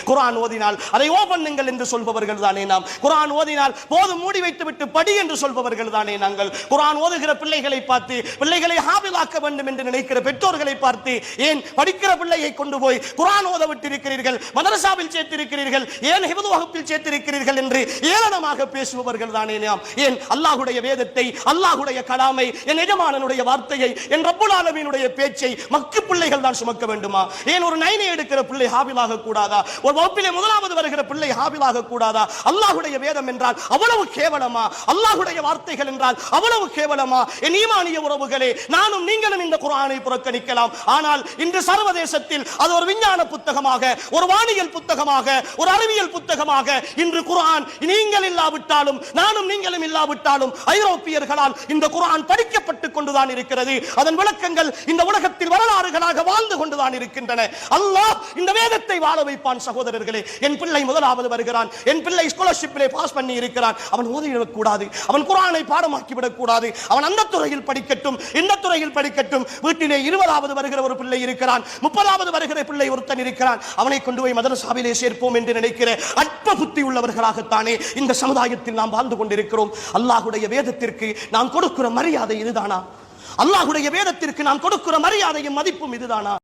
குர்ஆன் ஓதினால் அதை ஓபன்னுங்கள் என்று சொல்பவர்கள் தானே நாம். குர்ஆன் ஓதினால் போதும் மூடி வைத்து விட்டு படி என்று சொல்பவர்கள் தானே நாங்கள். குர்ஆன் ஓதுகிற பிள்ளைகளை பார்த்து, பிள்ளைகளை ஹாஃபிலாக்க வேண்டும் என்று நினைக்கிற பெற்றோர்களை பார்த்து, ஏன் படிக்கிற பிள்ளையை கொண்டு போய் குர்ஆன் ஓத விட்டிருக்கிறீர்கள், மதரசாவில் சேர்த்திருக்கிறீர்கள், ஏன் ஹிஃப்து வகுப்பில் சேர்த்திருக்கிறீர்கள் என்று ஏளனமாக பேசுபவர்கள் தானே நாம். ஏன் அல்லாஹ்வுடைய வேதத்தை, அல்லாஹ்வுடைய கலாமை, என் எஜமானனுடைய வார்த்தையை, என் ரப்புல் ஆலமீனுடைய பேச்சை மக்கு பிள்ளைகள் தான் சுமக்க வேண்டுமா? ஏன் ஒரு 9 எடுக்கிற பிள்ளை ஹாஃபிலாக கூடாதா? ஒரு வகுப்பிலே முதலாவது வருகிற பிள்ளை ஹாஃபிலாக கூடாதா? அல்லாஹ்வுடைய வேதம் என்றால் அவ்வளவு கேவலமா? அல்லாஹ்வுடைய வார்த்தைகள் என்றால் அவ்வளவு கேவலமா? என் ஈமானிய உறவுகளே, நானும் நீங்களும் இந்த குர்ஆனை புறக்கணிக்கலாம். ஆனால் இன்று சர்வதேசத்தில் அது ஒரு விஞ்ஞான புத்தகமாக, ஒரு வானியல் புத்தகமாக, ஒரு அறிவியல் புத்தகமாக இன்று குர்ஆன் நீங்கள் இல்லாவிட்டாலும், நானும் நீங்களும் இல்லாவிட்டாலும் ஐரோப்பியர்களால் இந்த குர்ஆன் படிக்கப்பட்டுக் கொண்டுதான் இருக்கிறது. அதன் விளக்கங்கள் இந்த உலகத்தில் வரலாறுகளாக வாழ்ந்து கொண்டுதான் இருக்கின்றன. அல்லாஹ் இந்த வேதத்தை வாழ வைப்பான். சகோதரர்களே, என் பிள்ளை முதலாவது வருகிறான், என் பிள்ளை ஸ்காலர்ஷிப்பிலே பாஸ் பண்ணி இருக்கிறான், அவன் ஓதிவிடக் கூடாது, அவன் குர்ஆனை பாடமாக்கி விடக் கூடாது, அவன் அந்த துறையில் படிக்கட்டும், இந்த துறையில் படிக்கட்டும். வீட்டிலே 20வது வருகிற ஒரு பிள்ளை இருக்கிறான், 30வது வருகிற பிள்ளை ஒருத்தன் இருக்கிறான், அவனை கொண்டு போய் மதரசாவிலே சேர்ப்போம் என்று நினைக்கிற அற்ப புத்தி உள்ளவர்களாகத்தானே இந்த சமுதாயத்தில் நாம் வாழ்ந்து கொண்டிருக்கிறோம். அல்லாஹ்வுடைய வேதத்திற்கு நாம் கொடுக்கிற மரியாதை இதுதானா? அல்லாஹ்வுடைய வேதத்திற்கு நாம் கொடுக்கிற மரியாதையும் மதிப்பும் இதுதானா?